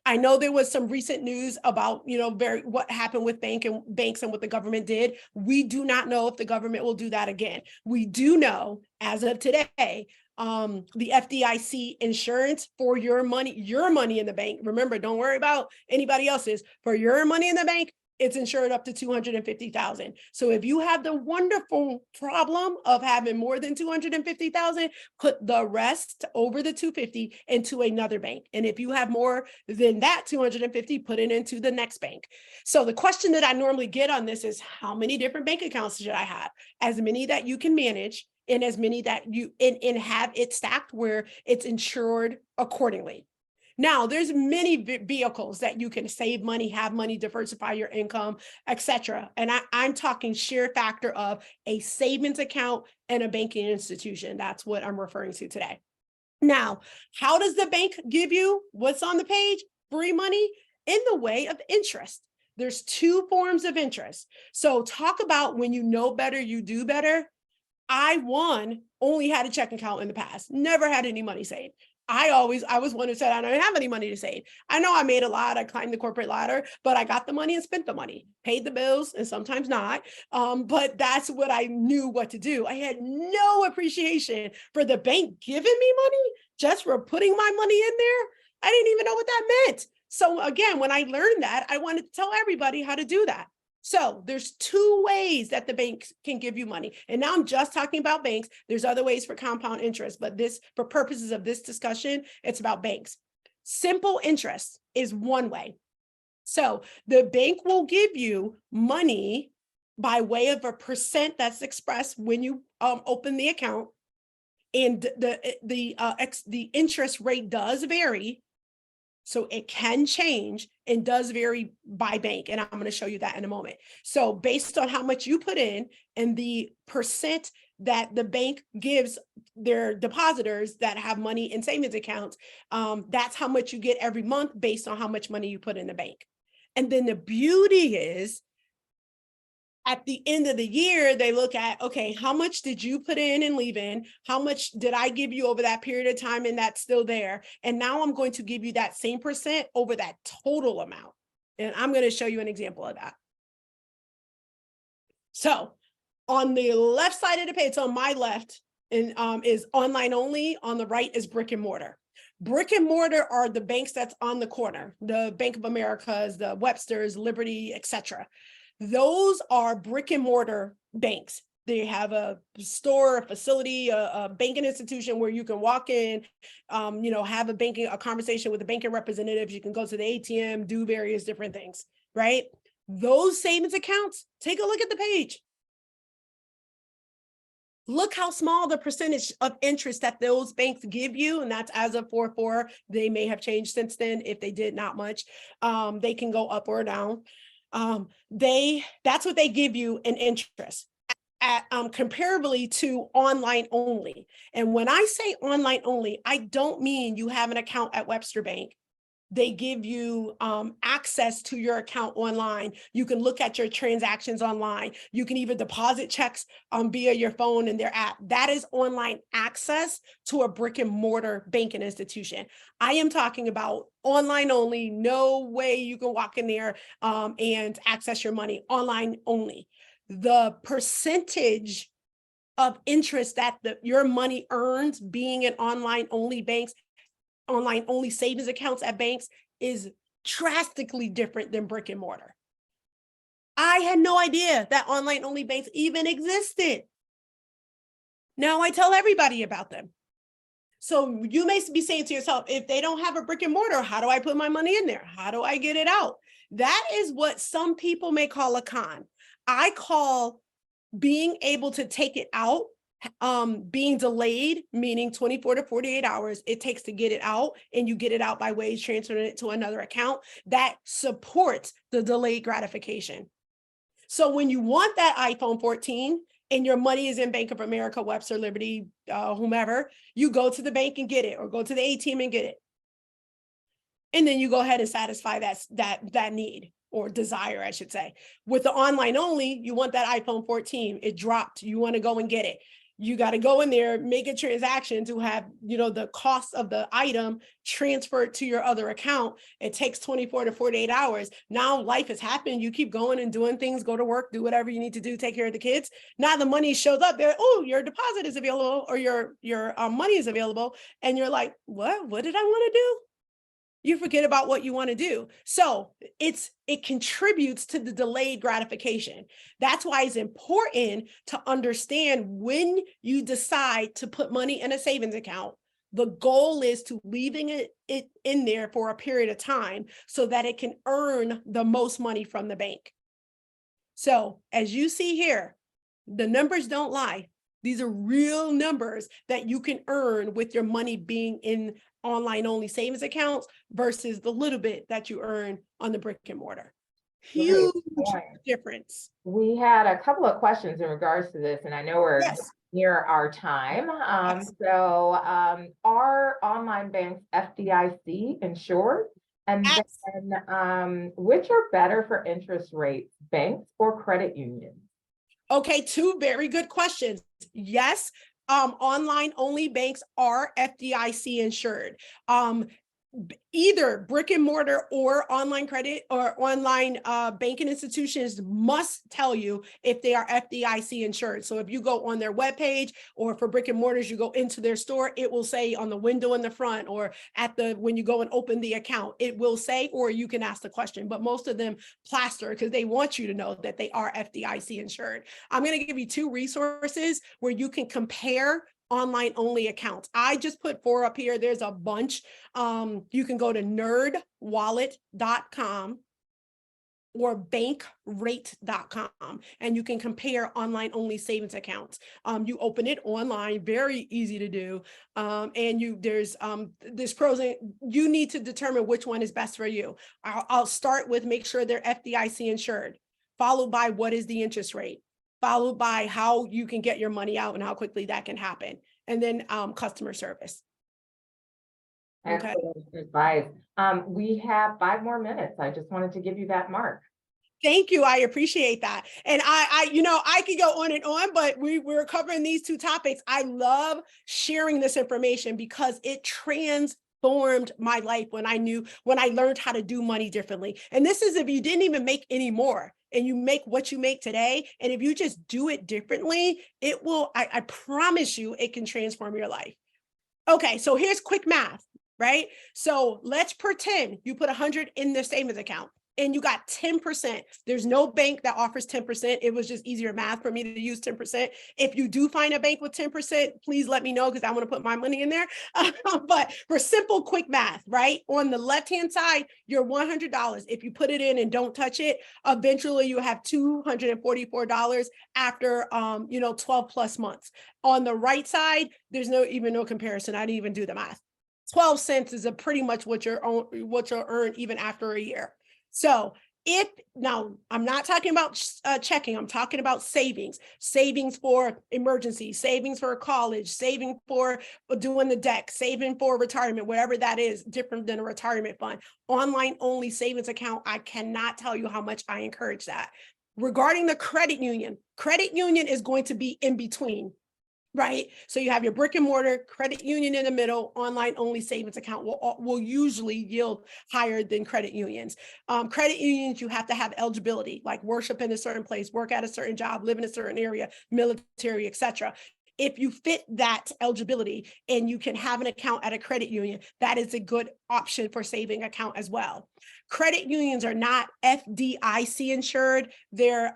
I know there was some recent news about, what happened with banks and what the government did. We do not know if the government will do that again. We do know, as of today, the FDIC insurance for your money in the bank. Remember, don't worry about anybody else's. For your money in the bank, it's insured up to $250,000. So if you have the wonderful problem of having more than $250,000, put the rest over the $250 into another bank. And if you have more than that $250, put it into the next bank. So the question that I normally get on this is, how many different bank accounts should I have? As many that you can manage, and as many that you and have it stacked where it's insured accordingly. Now, there's many vehicles that you can save money, have money, diversify your income, etc. And I'm talking sheer factor of a savings account and a banking institution. That's what I'm referring to today. Now, how does the bank give you what's on the page? Free money in the way of interest. There's two forms of interest. So talk about when you know better, you do better. I only had a checking account in the past, never had any money saved. I was one who said, I don't have any money to save. I know I made a lot. I climbed the corporate ladder, but I got the money and spent the money, paid the bills and sometimes not. But that's what I knew what to do. I had no appreciation for the bank giving me money just for putting my money in there. I didn't even know what that meant. So again, when I learned that, I wanted to tell everybody how to do that. So there's two ways that the bank can give you money. And now I'm just talking about banks. There's other ways for compound interest, but for purposes of this discussion, it's about banks. Simple interest is one way. So the bank will give you money by way of a percent that's expressed when you open the account. And the interest rate does vary. So it can change and does vary by bank. And I'm going to show you that in a moment. So based on how much you put in and the percent that the bank gives their depositors that have money in savings accounts, that's how much you get every month based on how much money you put in the bank. And then the beauty is, at the end of the year, they look at, okay, how much did you put in and leave in? How much did I give you over that period of time? And that's still there. And now I'm going to give you that same percent over that total amount. And I'm going to show you an example of that. So on the left side of the page, on my left, and is online only. On the right is brick and mortar. Brick and mortar are the banks that's on the corner, the Bank of America's, the Webster's, Liberty, etc. Those are brick and mortar banks. They have a store, a facility, a banking institution where you can walk in, have a conversation with the banking representatives. You can go to the ATM, do various different things, right? Those savings accounts, take a look at the page. Look how small the percentage of interest that those banks give you. And that's as of 4/4. They may have changed since then. If they did, not much. They can go up or down. That's what they give you in interest at comparably to online only. And when I say online only, I don't mean you have an account at Webster Bank. They give you access to your account online. You can look at your transactions online. You can even deposit checks via your phone and their app. That is online access to a brick and mortar banking institution. I am talking about online only. No way you can walk in there and access your money. Online only. The percentage of interest that your money earns being an online only banks, online only savings accounts at banks is drastically different than brick and mortar. I had no idea that online only banks even existed. Now I tell everybody about them. So you may be saying to yourself, if they don't have a brick and mortar, how do I put my money in there? How do I get it out? That is what some people may call a con. I call being able to take it out being delayed, meaning 24 to 48 hours it takes to get it out, and you get it out by ways transferring it to another account that supports the delayed gratification. So when you want that iPhone 14 and your money is in Bank of America, Webster, Liberty, whomever, you go to the bank and get it, or go to the ATM and get it. And then you go ahead and satisfy that need or desire, I should say. With the online only, you want that iPhone 14, it dropped, you want to go and get it. you got to go in there, make a transaction to have, the cost of the item transferred to your other account. It takes 24 to 48 hours. Now life has happened. You keep going and doing things, go to work, do whatever you need to do, take care of the kids. Now the money shows up there. Oh, your deposit is available, or your money is available. And you're like, what did I want to do? You forget about what you want to do. So it contributes to the delayed gratification. That's why it's important to understand when you decide to put money in a savings account, the goal is to leaving it in there for a period of time so that it can earn the most money from the bank. So as you see here, the numbers don't lie. These are real numbers that you can earn with your money being in online only savings accounts versus the little bit that you earn on the brick and mortar. Huge difference. We had a couple of questions in regards to this, and I know we're near our time. So are online banks FDIC insured? And then which are better for interest rates, banks or credit unions? Okay, two very good questions. Yes, online only banks are FDIC insured. Either brick and mortar or online credit or online banking institutions must tell you if they are FDIC insured. So if you go on their webpage, or for brick and mortars, you go into their store, it will say on the window in the front, or when you go and open the account, it will say, or you can ask the question, but most of them plaster because they want you to know that they are FDIC insured. I'm going to give you two resources where you can compare online only accounts. I just put 4 up here. There's a bunch. You can go to nerdwallet.com or bankrate.com, and you can compare online only savings accounts. You open it online, very easy to do. And there's pros, and you need to determine which one is best for you. I'll start with make sure they're FDIC insured, followed by what is the interest rate, followed by how you can get your money out and how quickly that can happen. And then customer service. Okay. Excellent advice. We have 5 more minutes. I just wanted to give you that mark. Thank you. I appreciate that. And I could go on and on, but we're covering these 2 topics. I love sharing this information because it transformed my life when I learned how to do money differently. And this is if you didn't even make any more, and you make what you make today. And if you just do it differently, it will, I promise you, it can transform your life. Okay, so here's quick math, right? So let's pretend you put 100 in the savings account and you got 10%. There's no bank that offers 10%. It was just easier math for me to use 10%. If you do find a bank with 10%, please let me know because I want to put my money in there. But for simple, quick math, right? On the left-hand side, your $100. If you put it in and don't touch it, eventually you have $244 after 12 plus months. On the right side, there's no comparison. I didn't even do the math. 12 cents is pretty much what you'll earn even after a year. So now I'm not talking about checking, I'm talking about savings for emergency, savings for college, saving for doing the deck, saving for retirement, whatever that is, different than a retirement fund. Online only savings account, I cannot tell you how much I encourage that. Regarding the credit union is going to be in between. Right. So you have your brick and mortar, credit union in the middle, online only savings account will usually yield higher than credit unions. Credit unions, you have to have eligibility, like worship in a certain place, work at a certain job, live in a certain area, military, etc. If you fit that eligibility and you can have an account at a credit union, that is a good option for saving account as well. Credit unions are not FDIC insured. They're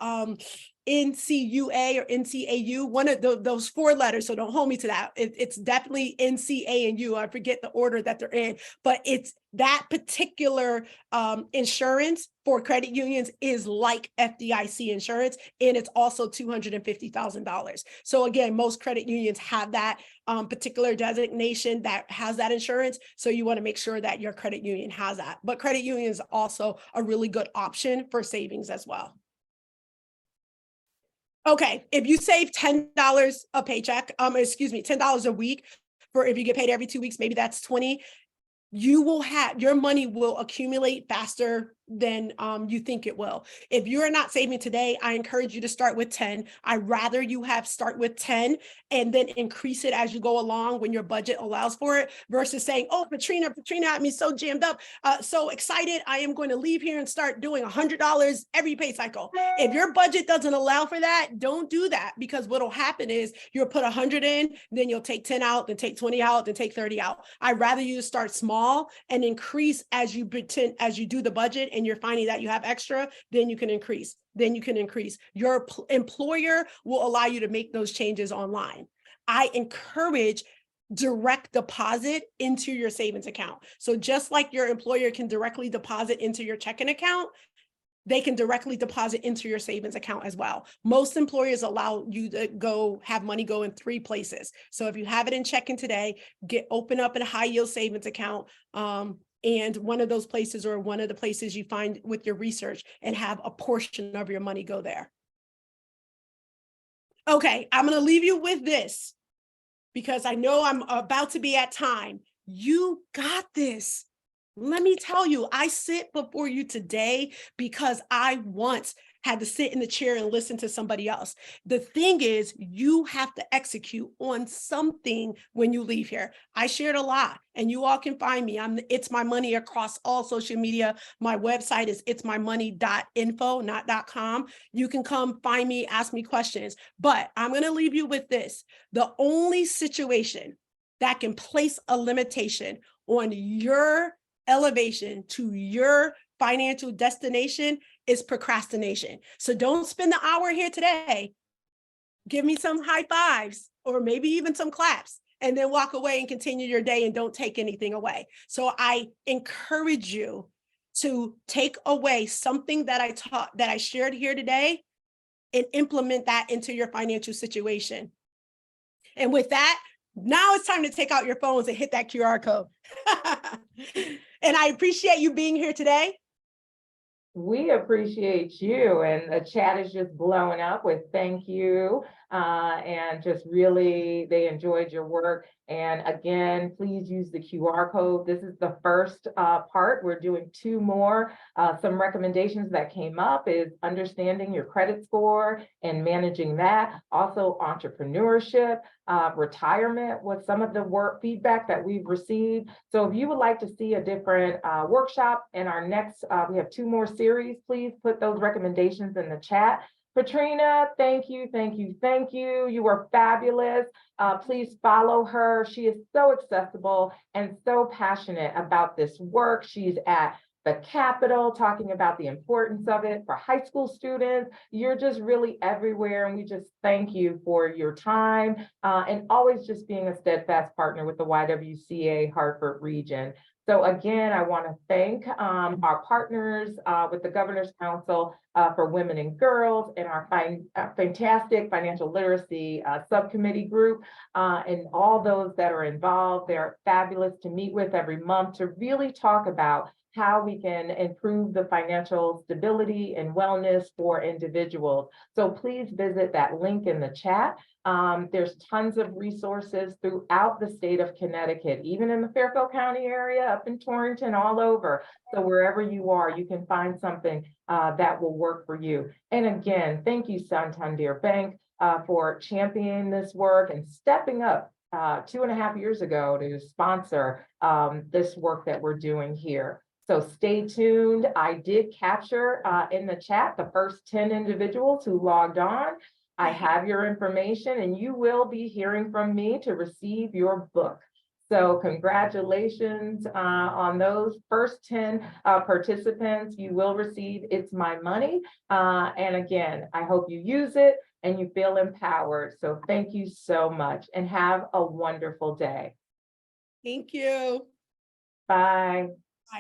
NCUA or NCAU, one of those 4 letters. So don't hold me to that. It's definitely NCA and U. I forget the order that they're in, but it's that particular insurance for credit unions is like FDIC insurance, and it's also $250,000. So again, most credit unions have that particular designation that has that insurance. So you want to make sure that your credit union has that. But credit union is also a really good option for savings as well. Okay, if you save $10 a paycheck, $10 a week for if you get paid every 2 weeks, maybe that's 20, your money will accumulate faster than you think it will. If you're not saving today, I encourage you to start with 10. I'd rather you start with 10 and then increase it as you go along when your budget allows for it, versus saying, oh, Patrina had me so jammed up, so excited. I am going to leave here and start doing $100 every pay cycle. If your budget doesn't allow for that, don't do that, because what'll happen is you'll put 100 in, then you'll take 10 out, then take 20 out, then take 30 out. I'd rather you start small and increase as you do the budget, and you're finding that you have extra, then you can increase. Your employer will allow you to make those changes online. I encourage direct deposit into your savings account. So just like your employer can directly deposit into your checking account, they can directly deposit into your savings account as well. Most employers allow you to have money go in 3 places. So if you have it in checking today, open up a high yield savings account, and one of those places, or one of the places you find with your research, and have a portion of your money go there. Okay, I'm going to leave you with this, because I know I'm about to be at time. You got this. Let me tell you, I sit before you today because I once had to sit in the chair and listen to somebody else. The thing is, you have to execute on something when you leave here. I shared a lot, and you all can find me. It's My Money across all social media. My website is itsmymoney.info, not .com. You can come find me, ask me questions, but I'm going to leave you with this. The only situation that can place a limitation on your elevation to your financial destination is procrastination. So don't spend the hour here today. Give me some high fives, or maybe even some claps, and then walk away and continue your day and don't take anything away. So I encourage you to take away something that I shared here today, and implement that into your financial situation. And with that, now it's time to take out your phones and hit that QR code. And I appreciate you being here today. We appreciate you, and the chat is just blowing up with thank you, and just really, they enjoyed your work. And again, please use the QR code. This is the first part. We're doing 2 more. Some recommendations that came up is understanding your credit score and managing that. Also entrepreneurship, retirement was some of the feedback that we've received. So if you would like to see a different workshop in our next, we have 2 more series, please put those recommendations in the chat. Patrina, thank you. You are fabulous. Please follow her. She is so accessible and so passionate about this work. She's at the Capitol talking about the importance of it for high school students. You're just really everywhere, and we just thank you for your time, and always just being a steadfast partner with the YWCA Hartford region. So again, I want to thank our partners with the Governor's Council for Women and Girls, and our fantastic financial literacy subcommittee group, and all those that are involved. They're fabulous to meet with every month to really talk about how we can improve the financial stability and wellness for individuals. So please visit that link in the chat. There's tons of resources throughout the state of Connecticut, even in the Fairfield County area, up in Torrington, all over. So wherever you are, you can find something that will work for you. And again, thank you, Santander Bank, for championing this work and stepping up 2.5 years ago to sponsor this work that we're doing here. So stay tuned. I did capture in the chat the first 10 individuals who logged on. I have your information, and you will be hearing from me to receive your book. So congratulations on those first 10 participants. You will receive It's My Money. And again, I hope you use it and you feel empowered. So thank you so much, and have a wonderful day. Thank you. Bye.